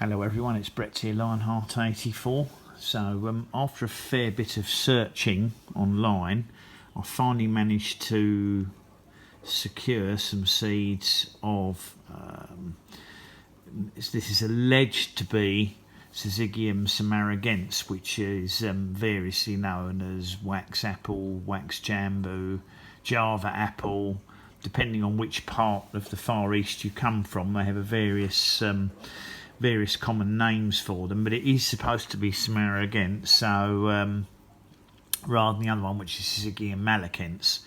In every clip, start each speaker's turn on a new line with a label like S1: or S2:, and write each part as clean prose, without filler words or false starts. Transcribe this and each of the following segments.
S1: Hello everyone, it's Brett here, Lionheart84. So after a fair bit of searching online, I finally managed to secure some seeds of, this is alleged to be Syzygium samaragense, which is variously known as wax apple, wax jambu, Java apple. Depending on which part of the Far East you come from, they have various common names for them, but it is supposed to be samaragense, so rather than the other one, which is Syzygium malacense.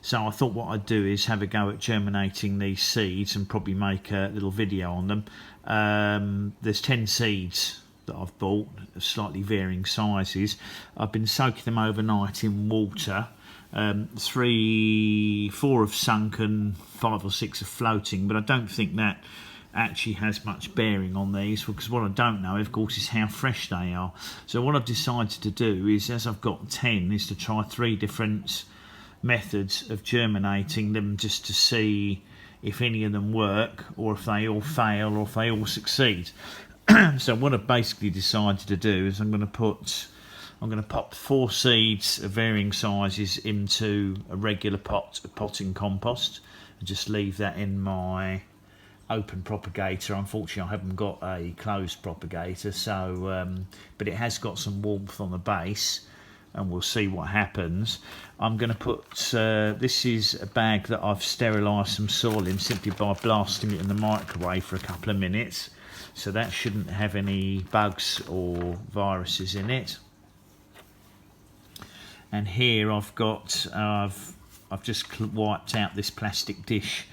S1: So I thought what I'd do is have a go at germinating these seeds and probably make a little video on them. There's 10 seeds that I've bought of slightly varying sizes. I've been soaking them overnight in water. 4 have sunken, 5 or 6 are floating, but I don't think that actually has much bearing on these, because what I don't know, of course, is how fresh they are. So what I've decided to do is, as I've got 10, is to try 3 different methods of germinating them, just to see if any of them work, or if they all fail, or if they all succeed. So what I've basically decided to do is I'm going to pop 4 seeds of varying sizes into a regular pot of potting compost and just leave that in my open propagator. Unfortunately, I haven't got a closed propagator, so but it has got some warmth on the base, and we'll see what happens. I'm going to put this is a bag that I've sterilised some soil in simply by blasting it in the microwave for a couple of minutes, so that shouldn't have any bugs or viruses in it. And here I've got I've just wiped out this plastic dish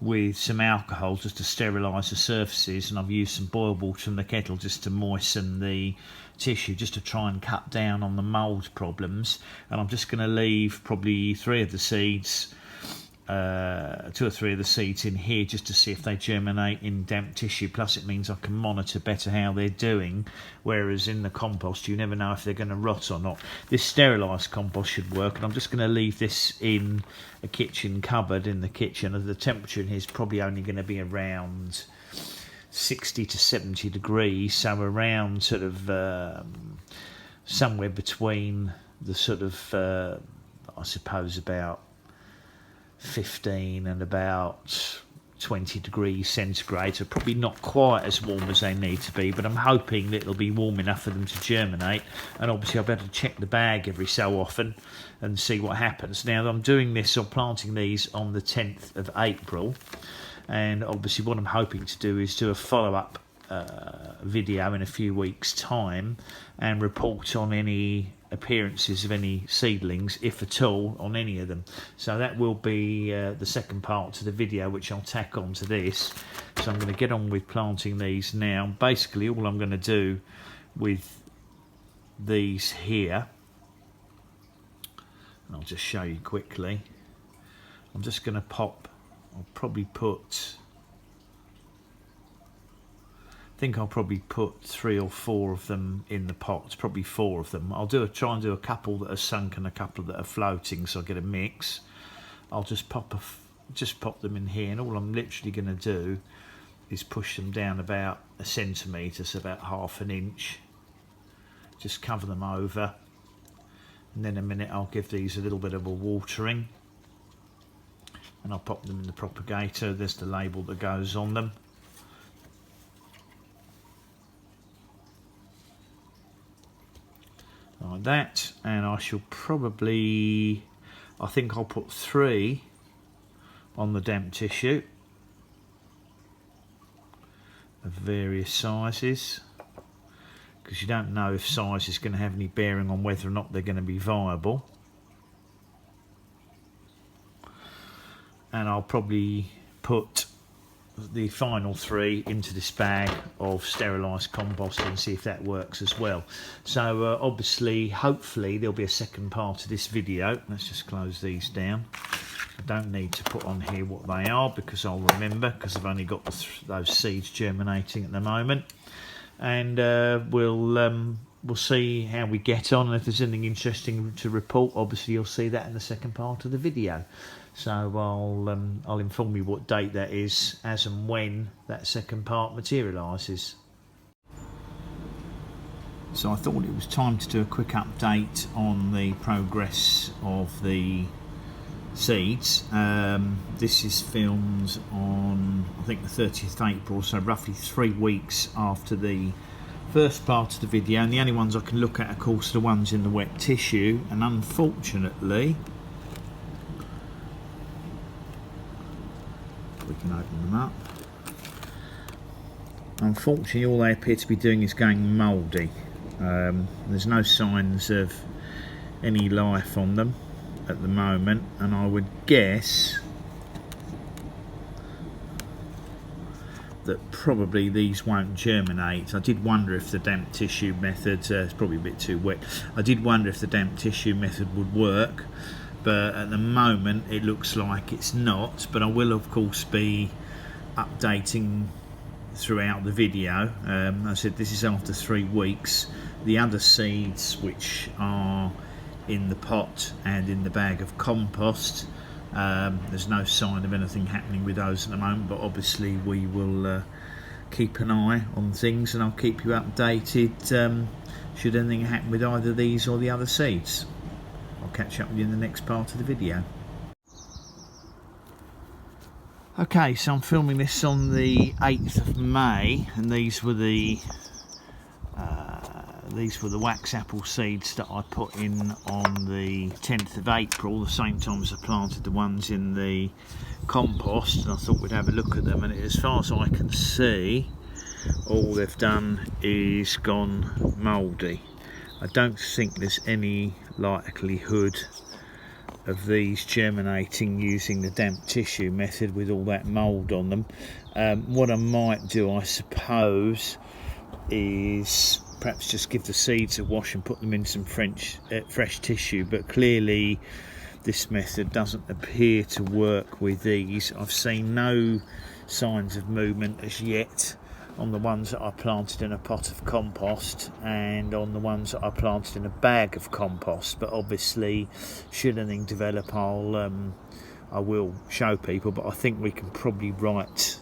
S1: with some alcohol just to sterilise the surfaces, and I've used some boiled water in the kettle just to moisten the tissue, just to try and cut down on the mould problems. And I'm just going to leave probably 3 of the seeds, 2 or 3 of the seeds in here, just to see if they germinate in damp tissue. Plus it means I can monitor better how they're doing, whereas in the compost you never know if they're going to rot or not. This sterilised compost should work, and I'm just going to leave this in a kitchen cupboard in the kitchen. The temperature in here is probably only going to be around 60 to 70 degrees, so around sort of somewhere between the sort of I suppose about 15 and about 20 degrees centigrade, so probably not quite as warm as they need to be, but I'm hoping that it'll be warm enough for them to germinate. And obviously I'll be able to check the bag every so often and see what happens. Now I'm doing this, or planting these on the 10th of April, and obviously what I'm hoping to do is do a follow-up video in a few weeks time and report on any appearances of any seedlings, if at all, on any of them. So that will be the second part to the video, which I'll tack on to this. So I'm going to get on with planting these now. Basically all I'm going to do with these here, and I'll just show you quickly, I'm just going to pop, I'll probably put, I think I'll probably put 3 or 4 of them in the pot, probably 4 of them. I'll try and do a couple that are sunk and a couple that are floating, so I get a mix. I'll just pop them in here, and all I'm literally going to do is push them down about 1 centimetre, so about ½ an inch. Just cover them over, and then in a minute I'll give these a little bit of a watering, and I'll pop them in the propagator. There's the label that goes on them. Like that, and I shall probably, I think I'll put 3 on the damp tissue of various sizes, because you don't know if size is going to have any bearing on whether or not they're going to be viable. And I'll probably put the final 3 into this bag of sterilised compost and see if that works as well. So obviously, hopefully there'll be a second part of this video. Let's just close these down. I don't need to put on here what they are, because I'll remember, because I've only got those seeds germinating at the moment. And we'll see how we get on, and if there's anything interesting to report, obviously you'll see that in the second part of the video. So I'll inform you what date that is as and when that second part materialises. So I thought it was time to do a quick update on the progress of the seeds. This is filmed on, I think, the 30th of April, so roughly 3 weeks after the first part of the video, and the only ones I can look at, of course, are the ones in the wet tissue, and unfortunately we can open them up. Unfortunately, all they appear to be doing is going mouldy. There's no signs of any life on them at the moment, and I would guess that probably these won't germinate. I did wonder if the damp tissue method, it's probably a bit too wet, I did wonder if the damp tissue method would work, but at the moment it looks like it's not. But I will of course be updating throughout the video. I said this is after 3 weeks. The other seeds, which are in the pot and in the bag of compost, there's no sign of anything happening with those at the moment, but obviously we will keep an eye on things, and I'll keep you updated should anything happen with either these or the other seeds. I'll catch up with you in the next part of the video. Okay, so I'm filming this on the 8th of May, and these were the wax apple seeds that I put in on the 10th of April, the same time as I planted the ones in the compost, and I thought we'd have a look at them. And as far as I can see, all they've done is gone mouldy. I don't think there's any likelihood of these germinating using the damp tissue method with all that mould on them. What I might do, I suppose, is perhaps just give the seeds a wash and put them in some fresh tissue, but clearly this method doesn't appear to work with these. I've seen no signs of movement as yet on the ones that I planted in a pot of compost and on the ones that I planted in a bag of compost, but obviously should anything develop I will show people. But I think we can probably write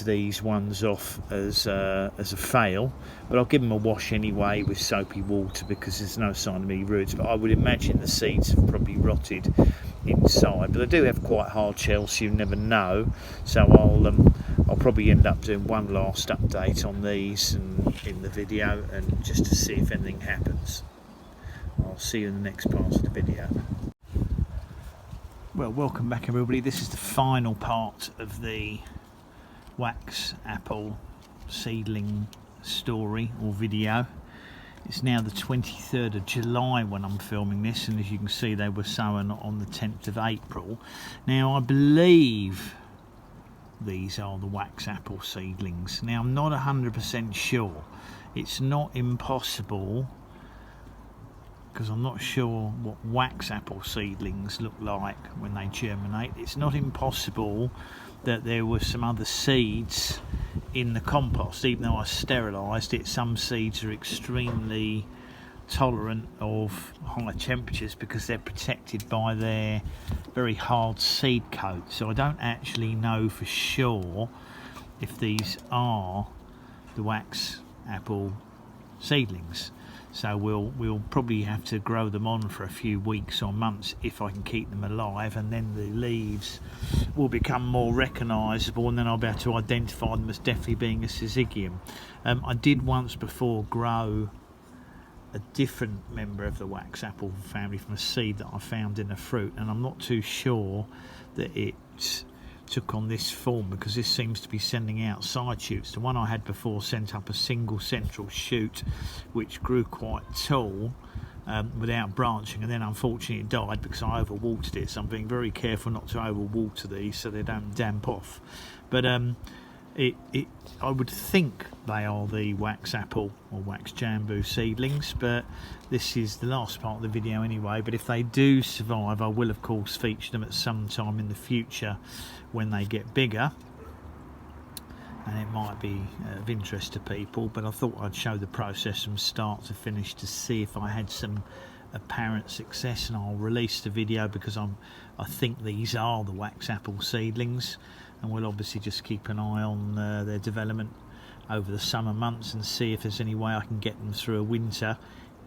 S1: these ones off as a fail, but I'll give them a wash anyway with soapy water because there's no sign of any roots. But I would imagine the seeds have probably rotted inside, but they do have quite hard shells, so you never know. So I'll probably end up doing one last update on these in the video, and just to see if anything happens. I'll see you in the next part of the video. Well, welcome back everybody. This is the final part of the wax apple seedling story or video. It's now the 23rd of July when I'm filming this, and as you can see they were sown on the 10th of April. Now I believe these are the wax apple seedlings. Now I'm not 100% sure. It's not impossible, because I'm not sure what wax apple seedlings look like when they germinate. It's not impossible that there were some other seeds in the compost, even though I sterilised it. Some seeds are extremely tolerant of high temperatures because they're protected by their very hard seed coat. So I don't actually know for sure if these are the wax apple seedlings. So we'll probably have to grow them on for a few weeks or months if I can keep them alive, and then the leaves will become more recognisable, and then I'll be able to identify them as definitely being a syzygium. I did once before grow a different member of the wax apple family from a seed that I found in a fruit, and I'm not too sure that it took on this form because this seems to be sending out side shoots. The one I had before sent up a single central shoot which grew quite tall without branching, and then unfortunately it died because I overwatered it. So I'm being very careful not to overwater these so they don't damp off. But I would think they are the wax apple or wax jambu seedlings, but this is the last part of the video anyway. But if they do survive, I will of course feature them at some time in the future when they get bigger, and it might be of interest to people. But I thought I'd show the process from start to finish to see if I had some apparent success, and I'll release the video because I think these are the wax apple seedlings, and we'll obviously just keep an eye on their development over the summer months and see if there's any way I can get them through a winter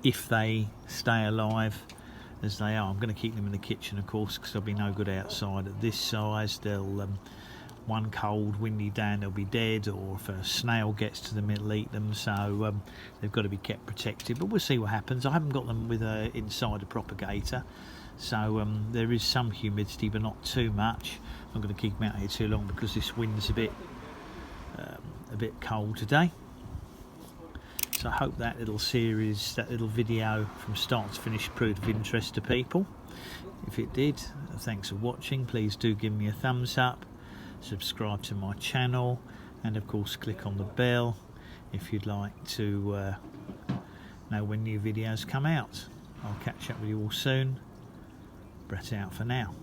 S1: if they stay alive as they are. I'm going to keep them in the kitchen, of course, because they'll be no good outside at this size. They'll one cold windy day and they'll be dead, or if a snail gets to them it'll eat them, so they've got to be kept protected. But we'll see what happens. I haven't got them with inside a propagator, so there is some humidity but not too much. I'm not going to keep them out here too long because this wind's a bit cold today. So I hope that little series, that little video from start to finish proved of interest to people. If it did, thanks for watching. Please do give me a thumbs up, subscribe to my channel, and of course click on the bell if you'd like to know when new videos come out. I'll catch up with you all soon. Brett out for now.